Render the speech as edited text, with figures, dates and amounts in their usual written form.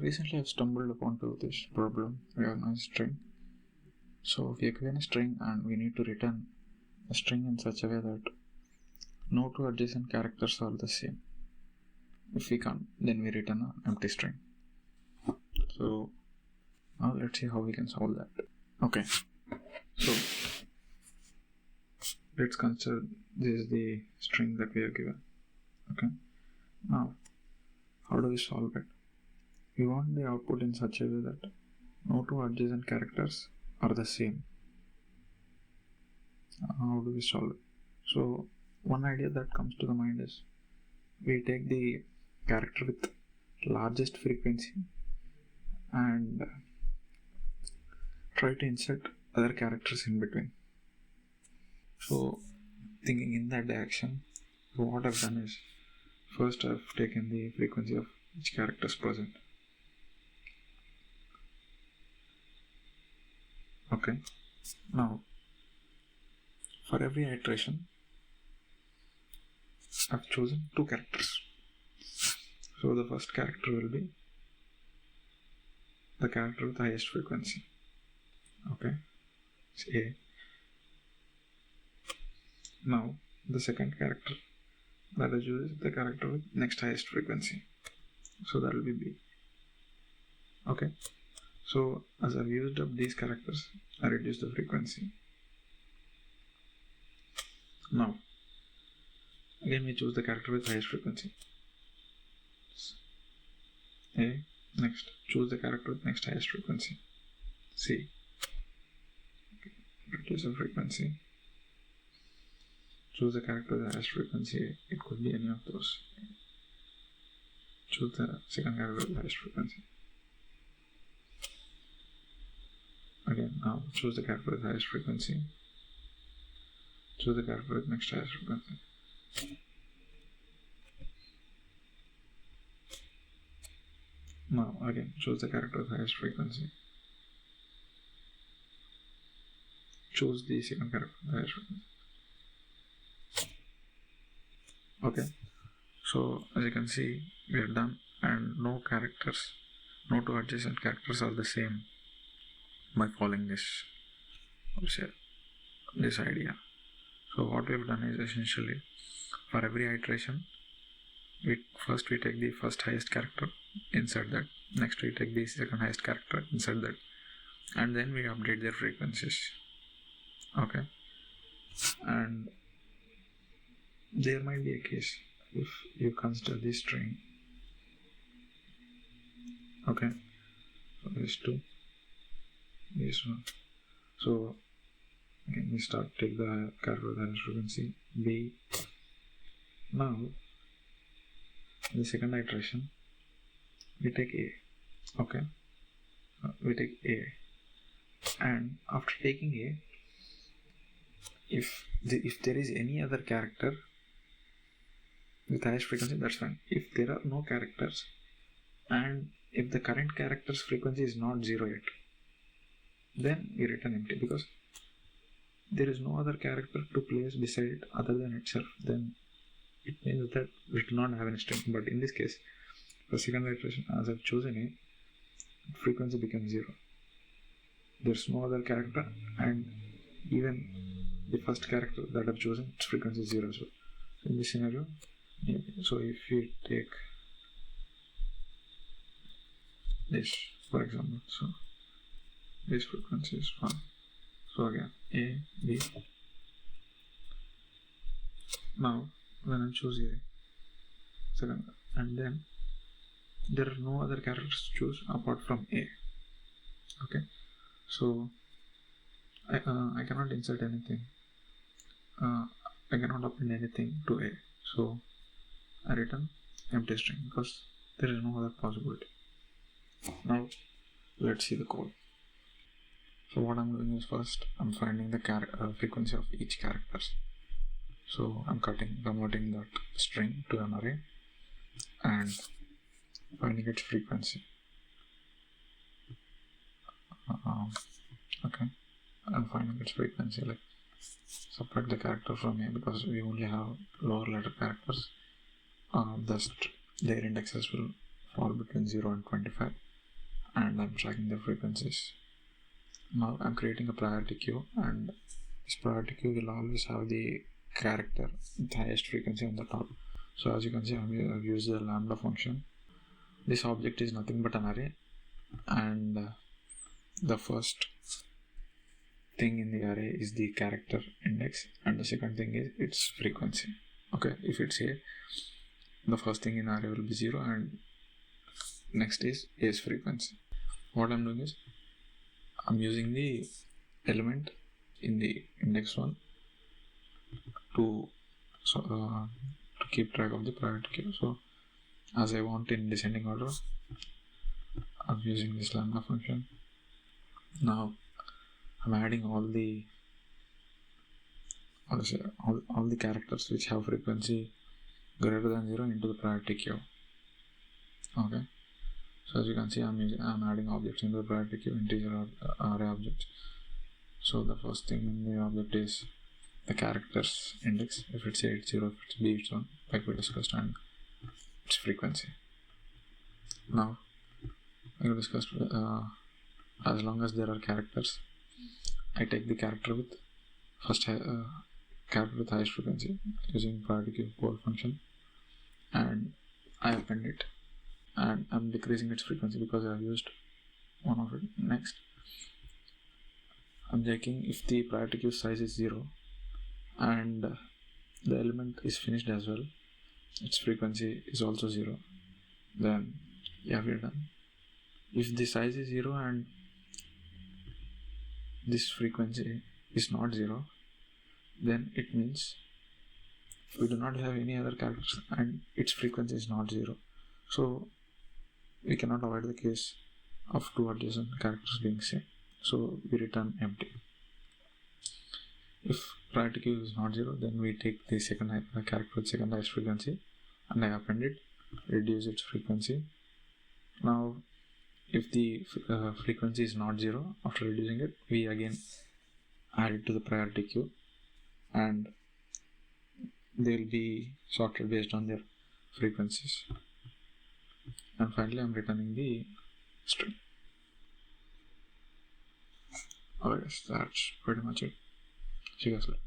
Recently, I've stumbled upon this problem, Reorganize String. So, we are given a string and we need to return a string in such a way that no two adjacent characters are the same. If we can't, then we return an empty string. So, now let's see how we can solve that. Okay, so let's consider this is the string that we are given. Okay, now how do we solve it? We want the output in such a way that no two adjacent characters are the same. How do we solve it? So one idea that comes to the mind is we take the character with largest frequency and try to insert other characters in between. So thinking in that direction, what I've done is first I've taken the frequency of each character present. Okay, now for every iteration I've chosen two characters. So the first character will be the character with the highest frequency. Okay, it's A. Now the second character that I choose is the character with next highest frequency. So that will be B. Okay, so as I've used up these characters, I reduce the frequency. Now again we choose the character with highest frequency. A. Next, choose the character with next highest frequency. C. Okay. Reduce the frequency. Choose the character with the highest frequency. It could be any of those. Choose the second character with the highest frequency. Again, now choose the character with the highest frequency. Choose the character with next highest frequency. Now again, choose the character with highest frequency. Choose the second character with the highest frequency. Okay, so as you can see, we are done, and no two adjacent characters are the same by following this idea. So what we've done is essentially for every iteration, first we take the first highest character, insert that. Next we take the second highest character, insert that, and then we update their frequencies. Okay, and there might be a case if you consider this string. Okay, so this two, this one. So again we take the character with the highest frequency B. Now in the second iteration we take A. Okay, we take A, and after taking A, if there is any other character with highest frequency, that's fine. If there are no characters, and if the current character's frequency is not 0 yet, then we return empty, because there is no other character to place beside it other than itself. Then it means that we do not have any string. But in this case, for second iteration, as I've chosen A, frequency becomes 0. There's no other character, and even the first character that I've chosen, its frequency is 0. So in this scenario, so if we take this for example, so this frequency is 1. So again A, B. Now when I choose A, second, and then there are no other characters to choose apart from A. Okay, so I cannot insert anything. I cannot append anything to A. So I return empty string because there is no other possibility. Now let's see the code. So what I'm doing is first I'm finding the frequency of each character. So I'm converting that string to an array and finding its frequency. Okay, I'm finding its frequency, like subtract the character from A because we only have lower letter characters. Thus their indexes will fall between 0 and 25. and I'm tracking the frequencies. Now I'm creating a priority queue, and this priority queue will always have the character with highest frequency on the top. So as you can see, I've used the lambda function. This object is nothing but an array, and the first thing in the array is the character index, and the second thing is its frequency. Okay, if it's a, the first thing in array will be 0, and next is a's frequency. What I'm doing is I'm using the element in the index 1 to keep track of the priority queue. So as I want in descending order, I'm using this lambda function. Now I'm adding all the characters which have frequency greater than 0 into the priority queue. Okay, so as you can see, I'm adding objects into the priority queue, integer array objects. So the first thing in the object is the characters index. If it's 8, 0, if it's b, it's 1, like we discussed, and its frequency. Now we discussed as long as there are characters, I take the character with character with highest frequency using priority queue call function, and I append it, and I'm decreasing its frequency because I have used one of it. Next, I'm checking if the priority queue size is 0 and the element is finished as well, its frequency is also 0, then yeah, we're done. If the size is 0 and this frequency is not 0, then it means we do not have any other characters and its frequency is not 0. So we cannot avoid the case of two adjacent characters being same. So we return empty. If priority queue is not 0, then we take the second character with second highest frequency and I append it, reduce its frequency. Now if the frequency is not 0, after reducing it, we again add it to the priority queue and they will be sorted based on their frequencies. And finally I'm returning the string. Okay, that's pretty much it. See you guys later.